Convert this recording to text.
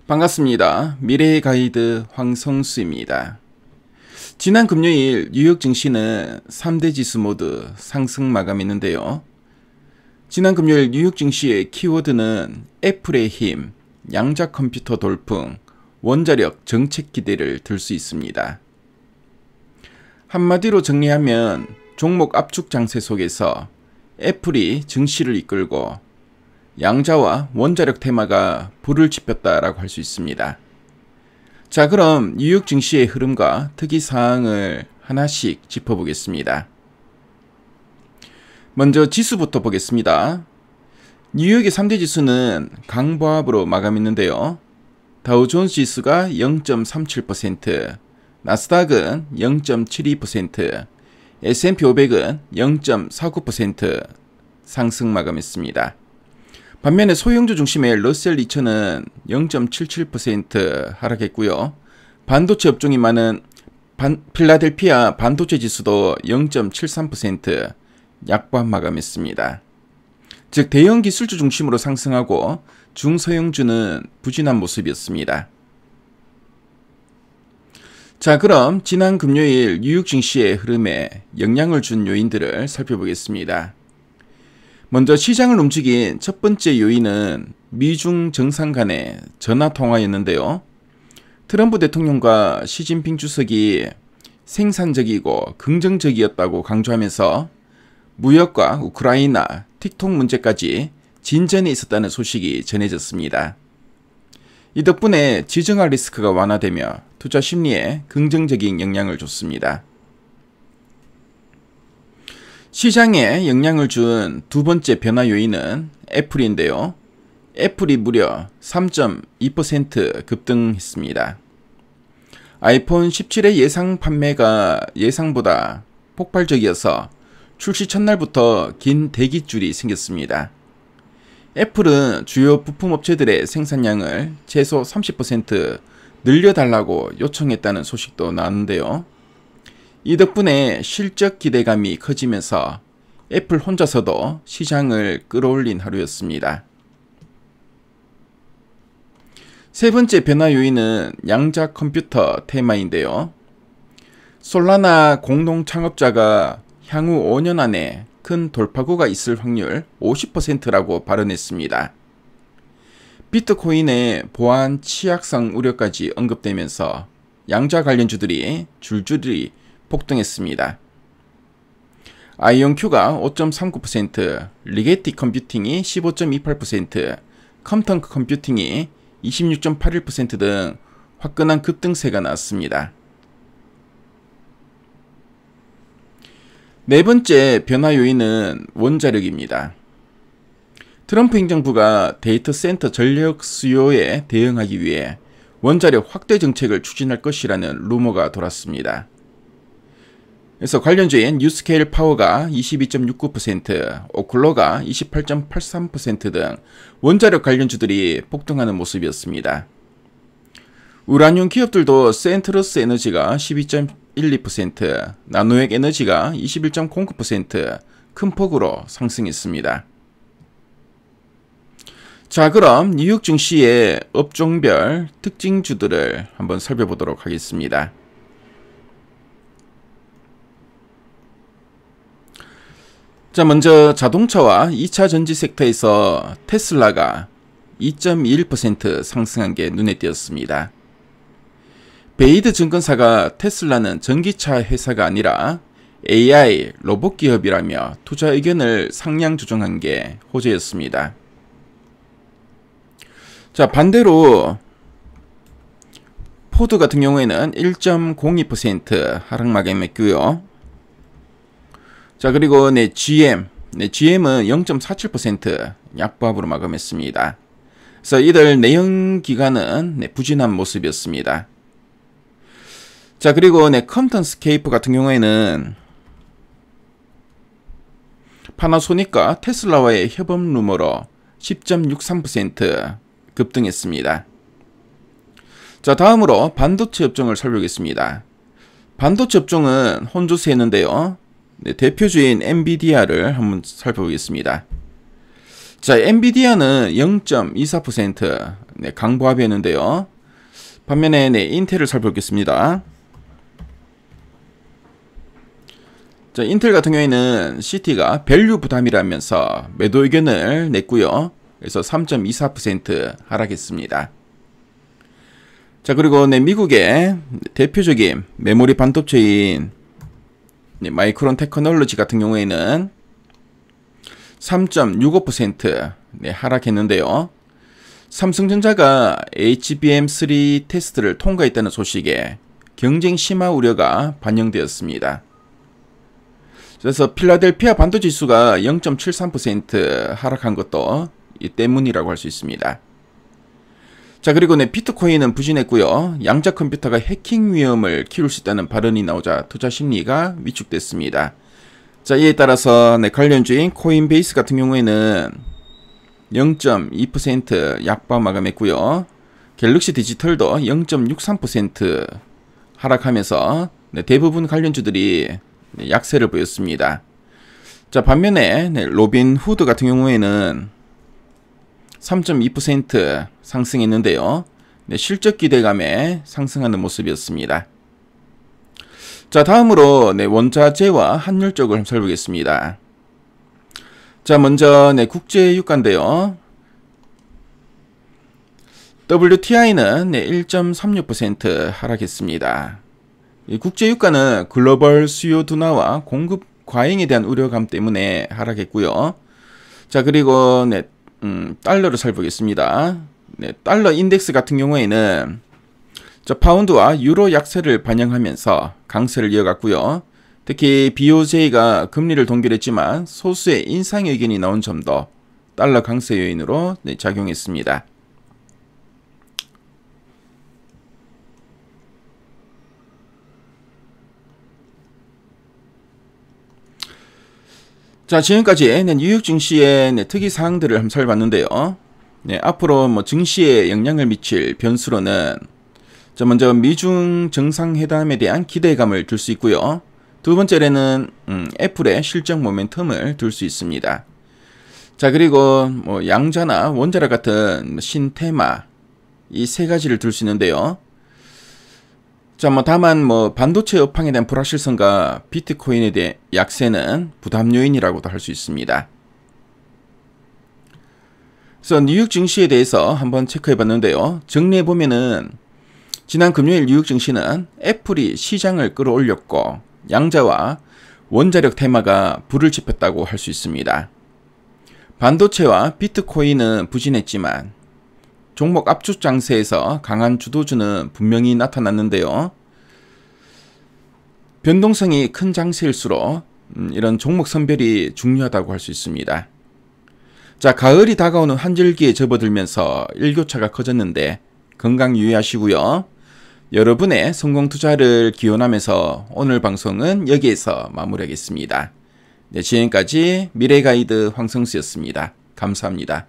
반갑습니다. 미래의 가이드 황성수입니다. 지난 금요일 뉴욕 증시는 3대 지수 모두 상승 마감했는데요. 지난 금요일 뉴욕 증시의 키워드는 애플의 힘, 양자 컴퓨터 돌풍, 원자력 정책 기대를 들 수 있습니다. 한마디로 정리하면 종목 압축 장세 속에서 애플이 증시를 이끌고 양자와 원자력 테마가 불을 지폈다라고 할 수 있습니다. 자, 그럼 뉴욕 증시의 흐름과 특이사항을 하나씩 짚어보겠습니다. 먼저 지수부터 보겠습니다. 뉴욕의 3대 지수는 강보합으로 마감했는데요. 다우존스 지수가 0.37%, 나스닥은 0.72%, S&P 500은 0.49% 상승 마감했습니다. 반면에 소형주 중심의 러셀 2000은 0.77% 하락했고요. 반도체 업종이 많은 필라델피아 반도체 지수도 0.73% 약보합 마감했습니다. 즉 대형 기술주 중심으로 상승하고 중소형주는 부진한 모습이었습니다. 자, 그럼 지난 금요일 뉴욕 증시의 흐름에 영향을 준 요인들을 살펴보겠습니다. 먼저 시장을 움직인 첫 번째 요인은 미중 정상 간의 전화통화였는데요. 트럼프 대통령과 시진핑 주석이 생산적이고 긍정적이었다고 강조하면서 무역과 우크라이나, 틱톡 문제까지 진전이 있었다는 소식이 전해졌습니다. 이 덕분에 지정학 리스크가 완화되며 투자 심리에 긍정적인 영향을 줬습니다. 시장에 영향을 준 두 번째 변화 요인은 애플인데요. 애플이 무려 3.2% 급등했습니다. 아이폰 17의 예상 판매가 예상보다 폭발적이어서 출시 첫날부터 긴 대기줄이 생겼습니다. 애플은 주요 부품업체들의 생산량을 최소 30% 늘려달라고 요청했다는 소식도 나왔는데요. 이 덕분에 실적 기대감이 커지면서 애플 혼자서도 시장을 끌어올린 하루였습니다. 세 번째 변화 요인은 양자 컴퓨터 테마인데요. 솔라나 공동 창업자가 향후 5년 안에 큰 돌파구가 있을 확률 50%라고 발언했습니다. 비트코인의 보안 취약성 우려까지 언급되면서 양자 관련주들이 줄줄이 폭등했습니다. 아이온큐가 5.39%, 리게티 컴퓨팅이 15.28%, 컴턴 컴퓨팅이 26.81% 등 화끈한 급등세가 나왔습니다. 네 번째 변화 요인은 원자력입니다. 트럼프 행정부가 데이터 센터 전력 수요에 대응하기 위해 원자력 확대 정책을 추진할 것이라는 루머가 돌았습니다. 그래서 관련주인 뉴스케일 파워가 22.69%, 오클로가 28.83% 등 원자력 관련주들이 폭등하는 모습이었습니다. 우라늄 기업들도 센트러스 에너지가 12.12%, 나노액 에너지가 21.09% 큰 폭으로 상승했습니다. 자, 그럼 뉴욕 증시의 업종별 특징주들을 한번 살펴보도록 하겠습니다. 자, 먼저 자동차와 2차 전지 섹터에서 테슬라가 2.21% 상승한 게 눈에 띄었습니다. 베이드 증권사가 테슬라는 전기차 회사가 아니라 AI 로봇 기업이라며 투자 의견을 상향 조정한 게 호재였습니다. 자, 반대로 포드 같은 경우에는 1.02% 하락 마감했고요. 자, 그리고 GM은 0.47% 약보합으로 마감했습니다. 그래서 이들 내연 기관은 부진한 모습이었습니다. 자, 그리고 컴턴 스케이프 같은 경우에는 파나소닉과 테슬라와의 협업 루머로 10.63% 급등했습니다. 자, 다음으로 반도체 업종을 살펴보겠습니다. 반도체 업종은 혼조세였는데요. 대표주인 엔비디아를 한번 살펴보겠습니다. 자, 엔비디아는 0.24%, 네, 강보합이었는데요. 반면에 네, 인텔을 살펴보겠습니다. 자, 인텔 같은 경우에는 CT가 밸류 부담이라면서 매도 의견을 냈고요. 그래서 3.24% 하락했습니다. 자, 그리고 네, 미국의 대표적인 메모리 반도체인 네, 마이크론 테크놀로지 같은 경우에는 3.65% 네, 하락했는데요. 삼성전자가 HBM3 테스트를 통과했다는 소식에 경쟁 심화 우려가 반영되었습니다. 그래서 필라델피아 반도 지수가 0.73% 하락한 것도 이 때문이라고 할 수 있습니다. 자, 그리고 네, 비트코인은 부진했고요. 양자 컴퓨터가 해킹 위험을 키울 수 있다는 발언이 나오자 투자 심리가 위축됐습니다. 자, 이에 따라서 네, 관련주인 코인베이스 같은 경우에는 0.2% 약보 마감했고요. 갤럭시 디지털도 0.63% 하락하면서 네, 대부분 관련주들이 네, 약세를 보였습니다. 자, 반면에 네, 로빈후드 같은 경우에는 3.2% 상승했는데요. 네, 실적 기대감에 상승하는 모습이었습니다. 자, 다음으로 네, 원자재와 환율 쪽을 한번 살펴보겠습니다. 자, 먼저 네, 국제 유가인데요. WTI는 네, 1.36% 하락했습니다. 이 국제 유가는 글로벌 수요 둔화와 공급 과잉에 대한 우려감 때문에 하락했고요. 자, 그리고 네, 달러를 살펴보겠습니다. 네, 달러 인덱스 같은 경우에는 파운드와 유로 약세를 반영하면서 강세를 이어갔고요. 특히 BOJ가 금리를 동결했지만 소수의 인상 의견이 나온 점도 달러 강세 요인으로 네, 작용했습니다. 자, 지금까지 네, 뉴욕 증시의 네, 특이 사항들을 한번 살펴봤는데요. 네, 앞으로 뭐 증시에 영향을 미칠 변수로는 자, 먼저 미중 정상회담에 대한 기대감을 둘 수 있고요. 두 번째로는 애플의 실적 모멘텀을 둘 수 있습니다. 자, 그리고 뭐 양자나 원자력 같은 신테마 이 세 가지를 둘 수 있는데요. 자, 뭐 다만 뭐 반도체 업황에 대한 불확실성과 비트코인에 대한 약세는 부담 요인이라고도 할 수 있습니다. 그래서 뉴욕 증시에 대해서 한번 체크해 봤는데요. 정리해 보면은 지난 금요일 뉴욕 증시는 애플이 시장을 끌어올렸고 양자와 원자력 테마가 불을 지폈다고 할 수 있습니다. 반도체와 비트코인은 부진했지만 종목 압축 장세에서 강한 주도주는 분명히 나타났는데요. 변동성이 큰 장세일수록 이런 종목 선별이 중요하다고 할 수 있습니다. 자, 가을이 다가오는 한절기에 접어들면서 일교차가 커졌는데 건강 유의하시고요. 여러분의 성공 투자를 기원하면서 오늘 방송은 여기에서 마무리하겠습니다. 네, 지금까지 미래가이드 황성수였습니다. 감사합니다.